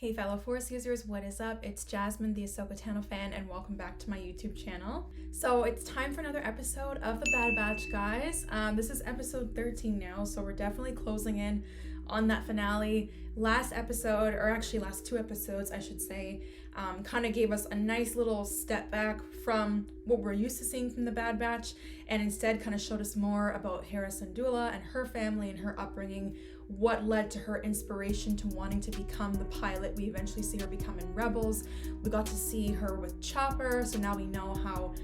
Hey fellow Force users, what is up? It's Jasmine, the Ahsoka Tano fan, and welcome back to my YouTube channel. So it's time for another episode of The Bad Batch, guys. This is episode 13 now, so we're definitely closing in on that finale. Last episode, or actually last two episodes, I should say, kind of gave us a nice little step back from what we're used to seeing from The Bad Batch, and instead kind of showed us more about Hera Syndulla and her family and her upbringing, what led to her inspiration to wanting to become the pilot we eventually see her become in Rebels. We got to see her with Chopper, so now we know how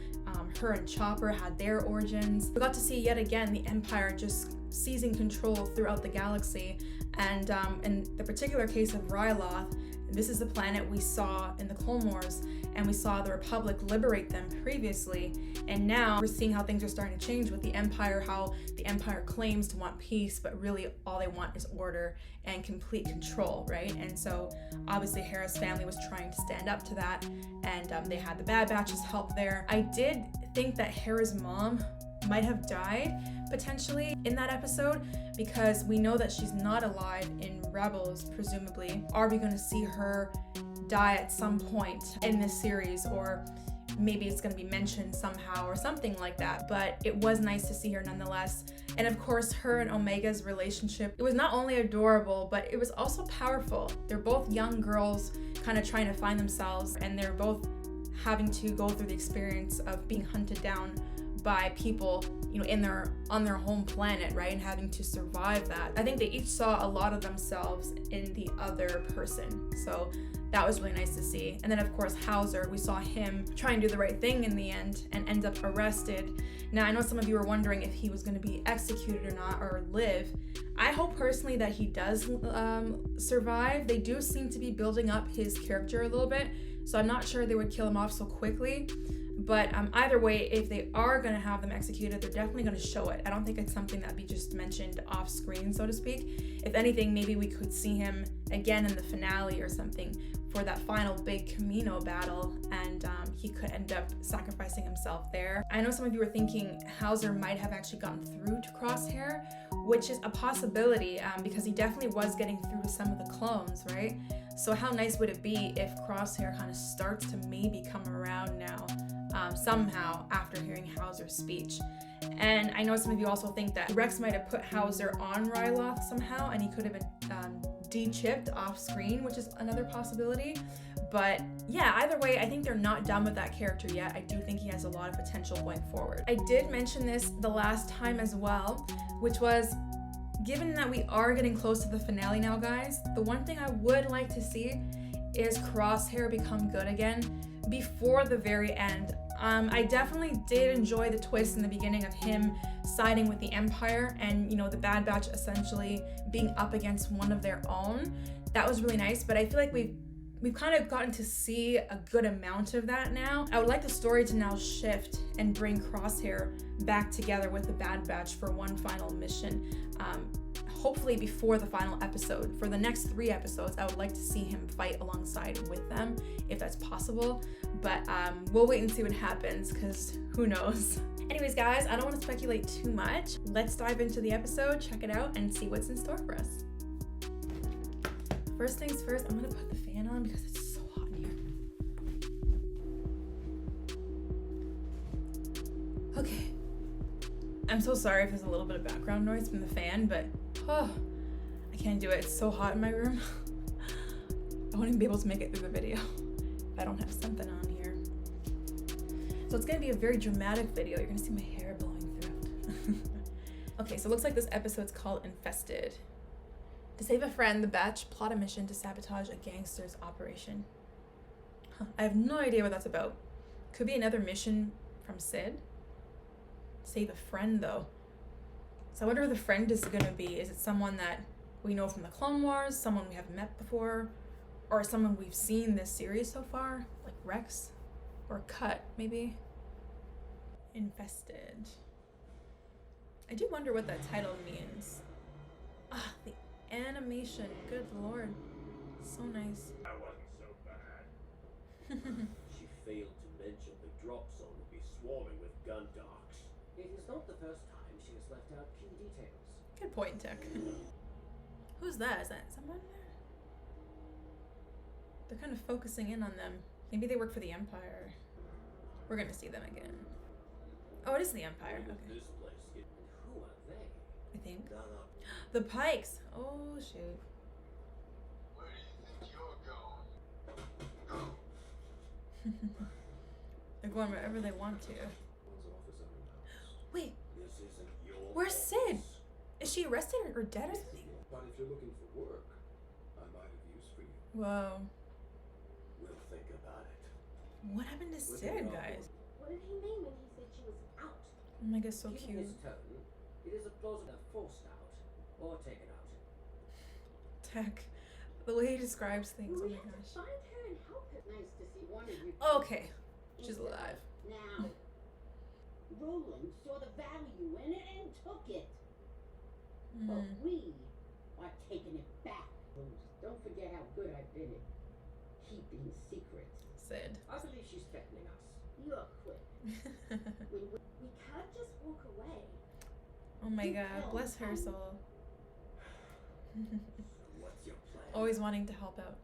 her and Chopper had their origins. We got to see yet again the Empire just seizing control throughout the galaxy, and in the particular case of Ryloth, this is the planet we saw in the Clone Wars, and we saw the Republic liberate them previously, and now we're seeing how things are starting to change with the Empire, how the Empire claims to want peace, but really all they want is order and complete control, right? And so obviously Hera's family was trying to stand up to that, and they had the Bad Batch's help there. I did think that Hera's mom might have died potentially in that episode, because we know that she's not alive in Rebels, presumably. Are we going to see her die at some point in this series, or maybe it's going to be mentioned somehow or something like that? But it was nice to see her nonetheless. And of course, her and Omega's relationship, it was not only adorable, but it was also powerful. They're both young girls kind of trying to find themselves, and they're both having to go through the experience of being hunted down by people, you know, on their home planet, right, and having to survive that. I think they each saw a lot of themselves in the other person, so that was really nice to see. And then of course Howzer, we saw him try and do the right thing in the end and end up arrested. Now I know some of you were wondering if he was going to be executed or not, or live. I hope personally that he does survive. They do seem to be building up his character a little bit, so I'm not sure they would kill him off so quickly. But either way, if they are going to have them executed, they're definitely going to show it. I don't think it's something that'd be just mentioned off screen, so to speak. If anything, maybe we could see him again in the finale or something for that final big Camino battle, and he could end up sacrificing himself there. I know some of you were thinking Howzer might have actually gotten through to Crosshair, which is a possibility, because he definitely was getting through to some of the clones, right? So how nice would it be if Crosshair kind of starts to maybe come around now, somehow, after hearing Howzer's speech. And I know some of you also think that Rex might have put Howzer on Ryloth somehow, and he could have been de-chipped off screen, which is another possibility. But yeah, either way, I think they're not done with that character yet. I do think he has a lot of potential going forward. I did mention this the last time as well, which was, given that we are getting close to the finale now, guys, the one thing I would like to see is Crosshair become good again before the very end. I definitely did enjoy the twist in the beginning of him siding with the Empire and, you know, the Bad Batch essentially being up against one of their own. That was really nice, but I feel like we've kind of gotten to see a good amount of that now. I would like the story to now shift and bring Crosshair back together with the Bad Batch for one final mission. Hopefully before the final episode. For the next 3 episodes, I would like to see him fight alongside with them, if that's possible. But we'll wait and see what happens, because who knows. Anyways, guys, I don't want to speculate too much. Let's dive into the episode, check it out, and see what's in store for us. First things first, I'm gonna put the fan on because it's so hot in here. Okay. I'm so sorry if there's a little bit of background noise from the fan, but I can't do it. It's so hot in my room. I won't even be able to make it through the video if I don't have something on here. So it's gonna be a very dramatic video. You're gonna see my hair blowing through. Okay, so it looks like this episode's called Infested. To save a friend, the Batch plot a mission to sabotage a gangster's operation. I have no idea what that's about. Could be another mission from Cid. Save a friend, though. So I wonder who the friend is going to be. Is it someone that we know from the Clone Wars, someone we haven't met before, or someone we've seen this series so far, like Rex or Cut, maybe? Infested. I do wonder what that title means. The animation, good lord, so nice. That wasn't so bad. She failed to mention the drop zone will be swarming with gun docks. It is not the first time she has left out key details. Good point, Tech. Who's that? Is that someone there? They're kind of focusing in on them. Maybe they work for the Empire. We're gonna see them again. Oh, it is the Empire. Where Okay. did this place get? And who are they? I think. No. The Pikes. Oh, shoot. Where do you think you're going? They're going wherever they want to. One's office at my house. Wait, This isn't your where's Cid? office. Is she arrested or dead or something? But if you're looking for work, I might have use for you. Whoa. We'll think about it. What happened to Cid, guys? What did he mean when he said she was out? Omega so Given cute. his tone, it is a plausible forced out or taken out. Tech. The way he describes things. Oh We my have to gosh. find her and help her. Nice to see one of you. Okay. She's alive. Now, Roland saw the value in it and took it. But Hmm. we are taking it back. Don't forget how good I've been at keeping secrets. Cid. I believe she's threatening us. You're quick. We can't just walk away. Oh my god. Bless her soul. What's your plan? Always wanting to help out.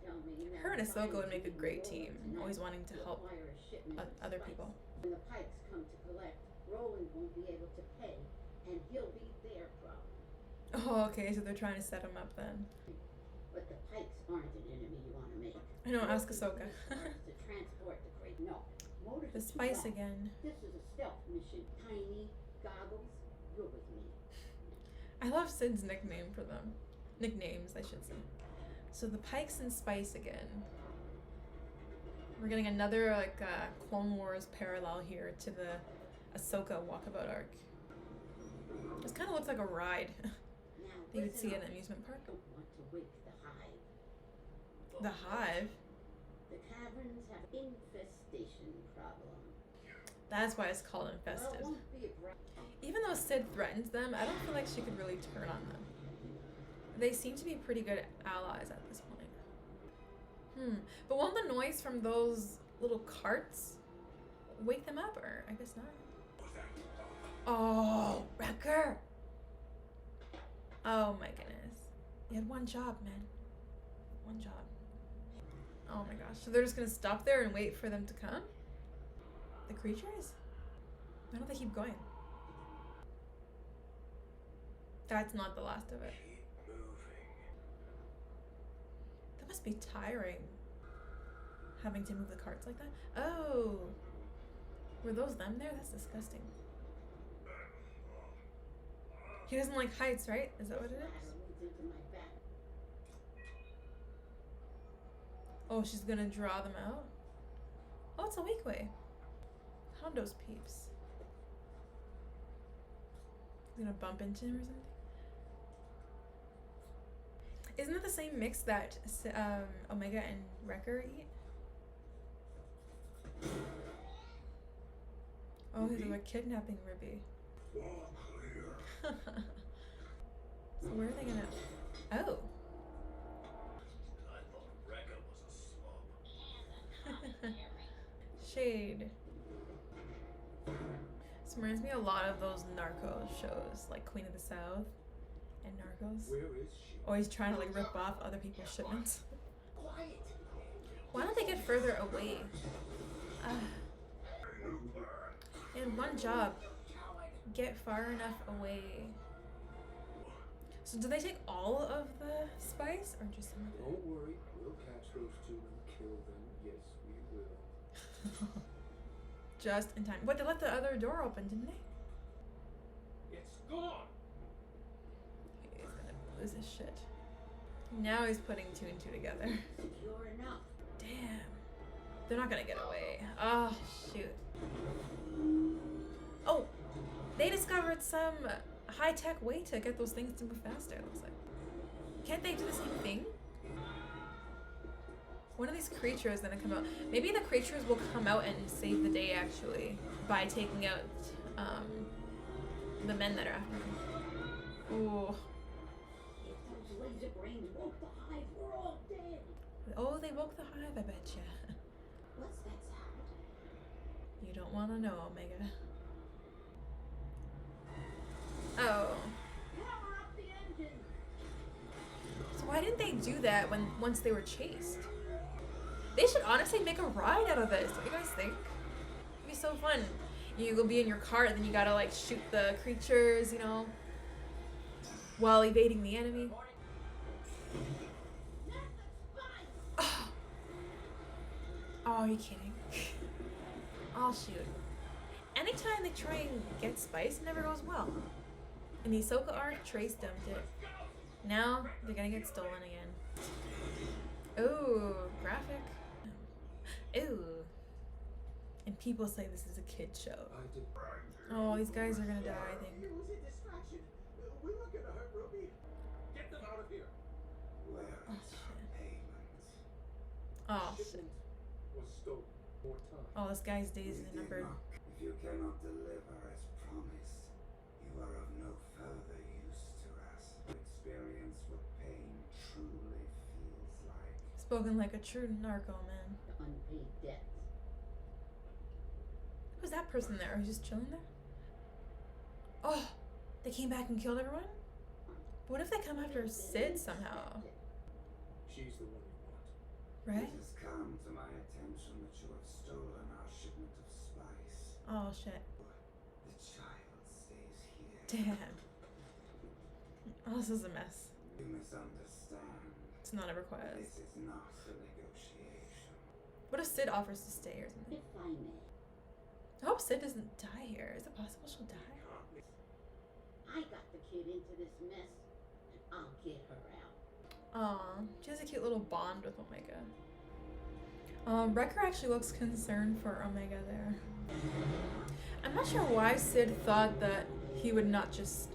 Tell me now, Her and Ahsoka would make a Roland great team. tonight Always wanting to will help acquire a shipment of other spice. people. When the Pikes come to collect, Roland won't be able to pay, and he'll be their problem. Oh, okay. So they're trying to set him up then. But the Pikes aren't an enemy you want to make. I know. Ask Ahsoka. To transport the crate. No. Motors The are too spice loud. again. This is a stealth mission. Tiny goggles. You're with me. I love Cid's nickname for them. Nicknames, I should say. So the Pikes and Spice again. We're getting another like Clone Wars parallel here to the Ahsoka walkabout arc. This kind of looks like a ride Now, that you would listen see at up. an amusement park. Don't want to wake the hive. The Hive. The caverns have infestation problem. That's why it's called Well, Infested. it won't be a Even though Cid threatens them, I don't feel like she could really turn on them. They seem to be pretty good allies at this point. But won't the noise from those little carts wake them up? Or I guess not. Oh, Wrecker! Oh my goodness. You had one job, man. One job. Oh my gosh. So they're just gonna stop there and wait for them to come? The creatures? Why don't they keep going? That's not the last of it. Keep moving. That must be tiring. Having to move the carts like that. Oh. Were those them there? That's disgusting. He doesn't like heights, right? Is that what it is? ladder leads into my back. Oh, she's gonna draw them out? Oh, it's a weak way. Hondo's peeps. He's gonna bump into him or something? Isn't it the same mix that Omega and Wrecker eat? Oh, he's a kidnapping Ribby. All clear. So where are they gonna... Oh. I thought Wrecker was a slob. Shade. This reminds me a lot of those Narcos shows, like Queen of the South and Narcos. Where is she? Always trying to like rip off other people's shipments. Quiet. Why don't they get further away? And one job. Get far enough away. So do they take all of the spice or just some of it? Don't worry, we'll catch those two and kill them. Yes, we will. Just in time. What, they left the other door open, didn't they? It's gone. He's gonna lose his shit. Now he's putting two and two together. Secure enough. Damn. They're not gonna get away. Oh, shoot. Oh! They discovered some high-tech way to get those things to move faster, it looks like. Can't they do the same thing? One of these creatures is gonna come out. Maybe the creatures will come out and save the day, actually, by taking out the men that are after them. Ooh. If those laser brains woke the hive, we're all dead. Oh, they woke the hive, I betcha. What's that sound? You don't want to know, Omega. Oh. Power up the engine. So why didn't they do that once they were chased? They should honestly make a ride out of this. What do you guys think? It'd be so fun. You'll be in your car and then you gotta like shoot the creatures, you know, while evading the enemy. Oh, are you kidding? Oh shoot. Anytime they try and get spice, it never goes well. In the Ahsoka arc, Trace dumped it. Now they're gonna get stolen again. Ooh, graphic. Ooh. And people say this is a kid show. Oh, these guys are gonna die, I think. It was a distraction. We were gonna hurt Ruby. Get them out of here. Where Oh is her shit. payment? Oh shit. Shipment was stolen. More time. Oh, this guy's days You are did numbered. not- If you cannot deliver as promised, you are of no further use to us. Experience what pain truly feels like. Spoken like a true narco man. The unpaid debts. Who's that person there? Who's just chilling there? Oh, they came back and killed everyone? What if they come after Cid somehow? She's the one you want. Right? It has come to my attention that you have stolen our shipment of spice. Oh shit. The child stays here. Damn. Oh, this is a mess. You misunderstand. It's not a request. This is not a negotiation. What if Cid offers to stay or something? If I may, I hope Cid doesn't die here. Is it possible she'll die? I got the kid into this mess, and I'll get her out. Aw, she has a cute little bond with Omega. Wrecker actually looks concerned for Omega there. I'm not sure why Cid thought that he would not just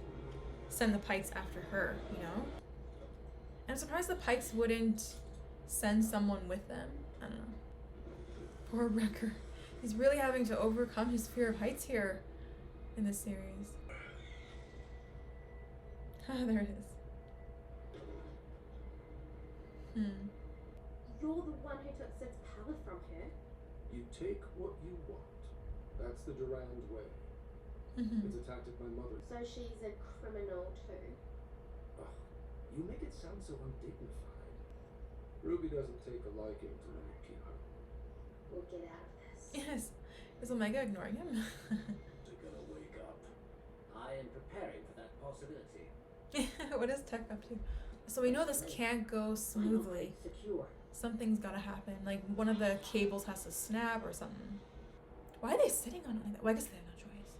send the Pikes after her, you know? I'm surprised the Pikes wouldn't send someone with them. I don't know. Poor Wrecker. He's really having to overcome his fear of heights here in this series. Ah, there it is. You're the one who took Sid's power from her. You take what you want. That's the Durand way. Mm-hmm. It's a tactic my mother. So she's a criminal too. Ugh, you make it sound so undignified. Ruby doesn't take a liking to Nakia. We'll get out of this. Yes. Is Omega ignoring him? They're gonna wake up. I am preparing for that possibility. What is Tech up to? So we know this can't go smoothly. Secure. Something's gotta happen. Like one of the cables has to snap or something. Why are they sitting on it like that? Well, I guess they have no choice.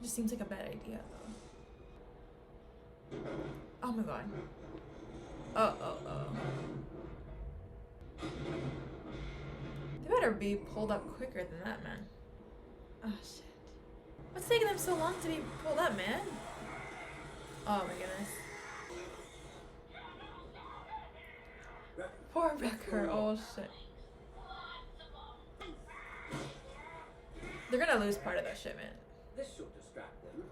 It just seems like a bad idea though. Oh my god. Oh. They better be pulled up quicker than that, man. Oh shit. What's taking them so long to be pulled up, man? Oh my goodness. Poor Wrecker. Oh shit. They're gonna lose part of that shipment. This should distract them.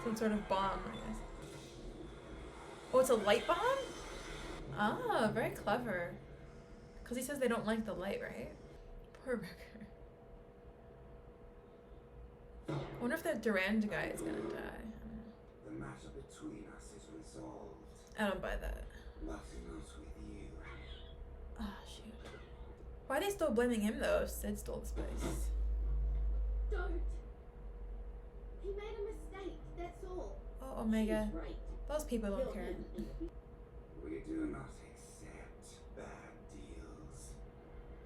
Some sort of bomb, I guess. Oh, it's a light bomb? Ah, very clever. Because he says they don't like the light, right? Poor Wrecker. I wonder if that Durand guy is gonna die. The matter between us is resolved. I don't buy that. But not with you. Ah, shoot. Why are they still blaming him though if Cid stole the spice? Don't. He made a mistake, that's all. Oh, Omega. She's right. Those people don't Kill care. him and We do not accept bad deals.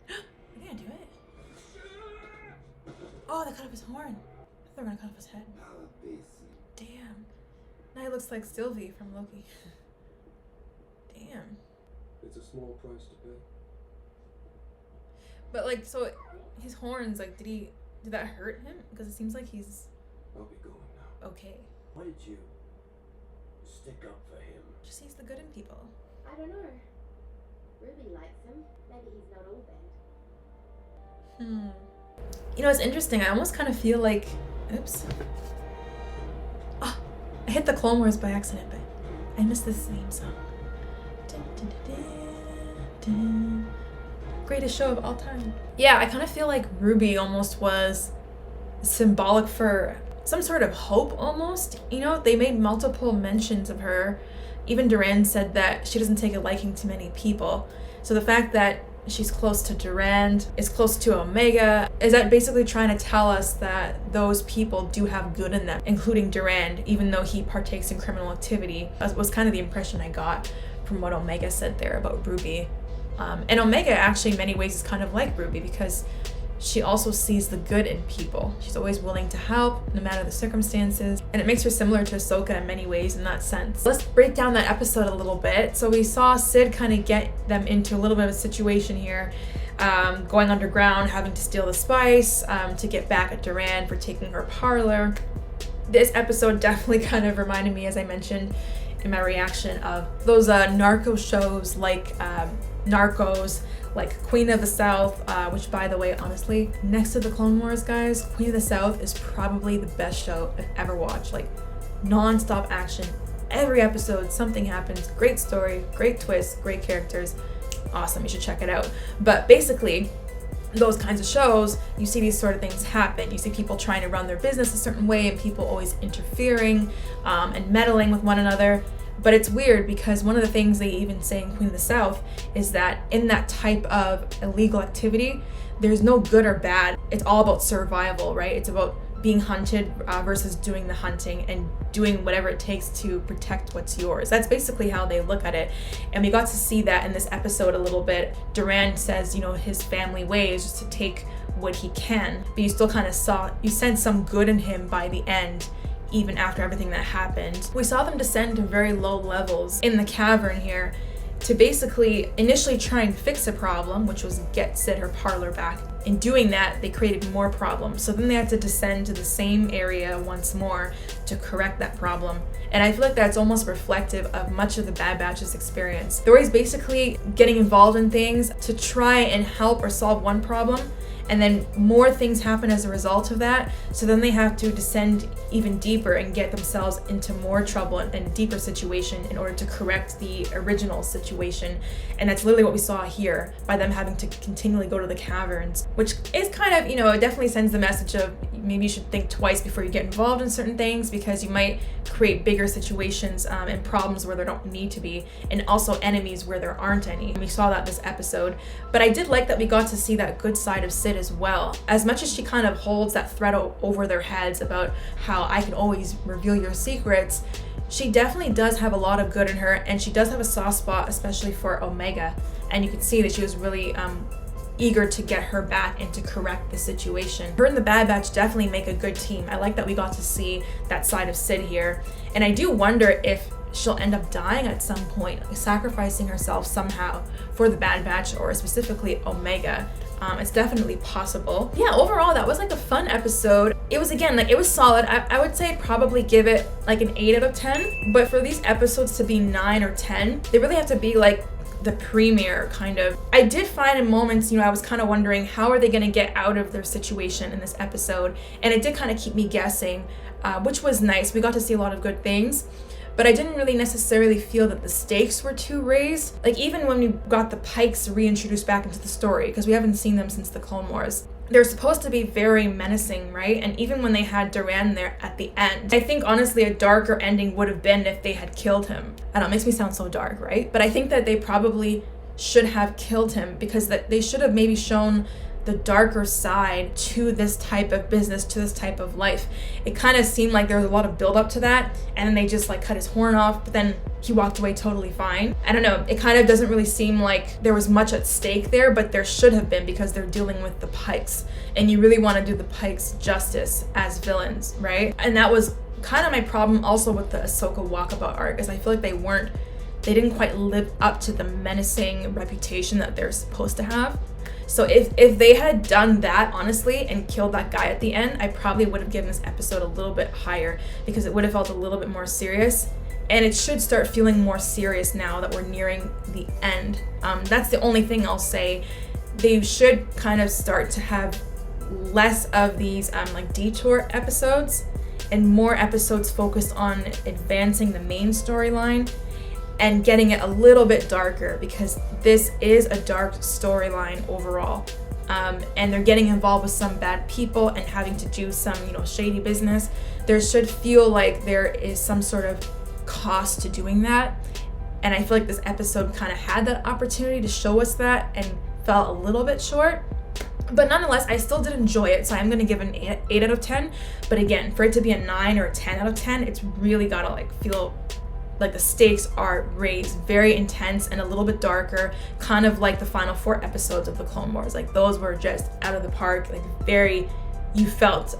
They're gonna do it. Oh, they cut off his horn. I thought they were gonna cut off his head. Our business. Damn. Now he looks like Sylvie from Loki. Damn. It's a small price to pay. But like, so his horns, like, did that hurt him? Because it seems like he's I'll be going now. okay. Why did you stick up for him? Just sees the good in people. I don't know. Ruby likes him. Maybe he's not all bad. You know, it's interesting. I almost kind of feel like, oops. Ah, I hit the Clone Wars by accident, but I missed this theme song. Dun, dun, dun, dun, dun. Greatest show of all time. Yeah, I kind of feel like Ruby almost was symbolic for some sort of hope almost. You know, they made multiple mentions of her Even Durand said that she doesn't take a liking to many people. So the fact that she's close to Durand, is close to Omega, is that basically trying to tell us that those people do have good in them, including Durand, even though he partakes in criminal activity. That was kind of the impression I got from what Omega said there about Ruby. And Omega actually in many ways is kind of like Ruby because she also sees the good in people. She's always willing to help, no matter the circumstances. And it makes her similar to Ahsoka in many ways in that sense. Let's break down that episode a little bit. So we saw Cid kind of get them into a little bit of a situation here, going underground, having to steal the spice, to get back at Durand for taking her parlor. This episode definitely kind of reminded me, as I mentioned in my reaction, of those narco shows like Narcos, like Queen of the South, which by the way, honestly, next to the Clone Wars, guys, Queen of the South is probably the best show I've ever watched. Like non-stop action, every episode something happens, great story, great twists, great characters, awesome, you should check it out. But basically, those kinds of shows, you see these sort of things happen. You see people trying to run their business a certain way and people always interfering and meddling with one another. But it's weird because one of the things they even say in Queen of the South is that in that type of illegal activity, there's no good or bad. It's all about survival, right? It's about being hunted versus doing the hunting and doing whatever it takes to protect what's yours. That's basically how they look at it. And we got to see that in this episode a little bit. Durand says, his family way is just to take what he can, but you still kind of you sense some good in him by the end, even after everything that happened. We saw them descend to very low levels in the cavern here to basically initially try and fix a problem, which was get Cid her parlor back. In doing that, they created more problems. So then they had to descend to the same area once more to correct that problem. And I feel like that's almost reflective of much of the Bad Batch's experience. They're always basically getting involved in things to try and help or solve one problem, and then more things happen as a result of that. So then they have to descend even deeper and get themselves into more trouble and a deeper situation in order to correct the original situation. And that's literally what we saw here by them having to continually go to the caverns, which is kind of, it definitely sends the message of maybe you should think twice before you get involved in certain things, because you might create bigger situations and problems where there don't need to be, and also enemies where there aren't any. And we saw that this episode. But I did like that we got to see that good side of Cid as well. As much as she kind of holds that threat over their heads about how I can always reveal your secrets, she definitely does have a lot of good in her, and she does have a soft spot, especially for Omega. And you can see that she was really eager to get her back and to correct the situation. Her and the Bad Batch definitely make a good team. I like that we got to see that side of Cid here. And I do wonder if she'll end up dying at some point, sacrificing herself somehow for the Bad Batch, or specifically Omega. It's definitely possible. Yeah, overall, that was like a fun episode. It was, again, it was solid. I would say I'd probably give it like an 8 out of 10. But for these episodes to be 9 or 10, they really have to be like the premiere, kind of. I did find in moments, I was kind of wondering how are they going to get out of their situation in this episode. And it did kind of keep me guessing, which was nice. We got to see a lot of good things. But I didn't really necessarily feel that the stakes were too raised. Like even when we got the Pikes reintroduced back into the story, because we haven't seen them since the Clone Wars, they're supposed to be very menacing, right? And even when they had Durand there at the end, I think honestly a darker ending would have been if they had killed him. I know, it makes me sound so dark, right? But I think that they probably should have killed him, because that they should have maybe shown the darker side to this type of business, to this type of life. It kind of seemed like there was a lot of build up to that, and then they just cut his horn off, but then he walked away totally fine. I don't know, it kind of doesn't really seem like there was much at stake there, but there should have been, because they're dealing with the Pikes, and you really want to do the Pikes justice as villains, right? And that was kind of my problem also with the Ahsoka walkabout arc, is I feel like they didn't quite live up to the menacing reputation that they're supposed to have. So if they had done that, honestly, and killed that guy at the end, I probably would have given this episode a little bit higher, because it would have felt a little bit more serious. And it should start feeling more serious now that we're nearing the end. That's the only thing I'll say. They should kind of start to have less of these detour episodes, and more episodes focused on advancing the main storyline and getting it a little bit darker, because this is a dark storyline overall. And they're getting involved with some bad people and having to do some, shady business. There should feel like there is some sort of cost to doing that. And I feel like this episode kind of had that opportunity to show us that and fell a little bit short. But nonetheless, I still did enjoy it, so I'm going to give it an 8 out of 10. But again, for it to be a 9 or a 10 out of 10, it's really got to like feel like the stakes are raised, very intense and a little bit darker, kind of like the final 4 episodes of the Clone Wars. Like those were just out of the park, like very, you felt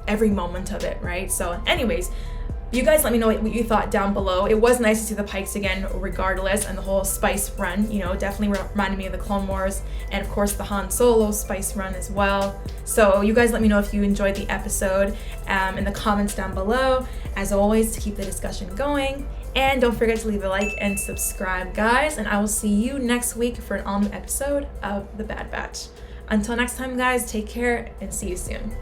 every moment of it, right? So anyways, you guys let me know what you thought down below. It was nice to see the Pikes again regardless, and the whole spice run, you know, definitely reminded me of the Clone Wars, and of course the Han Solo spice run as well. So you guys let me know if you enjoyed the episode in the comments down below, as always, to keep the discussion going. And don't forget to leave a like and subscribe, guys, and I will see you next week for an all-new episode of The Bad Batch. Until next time, guys, take care and see you soon.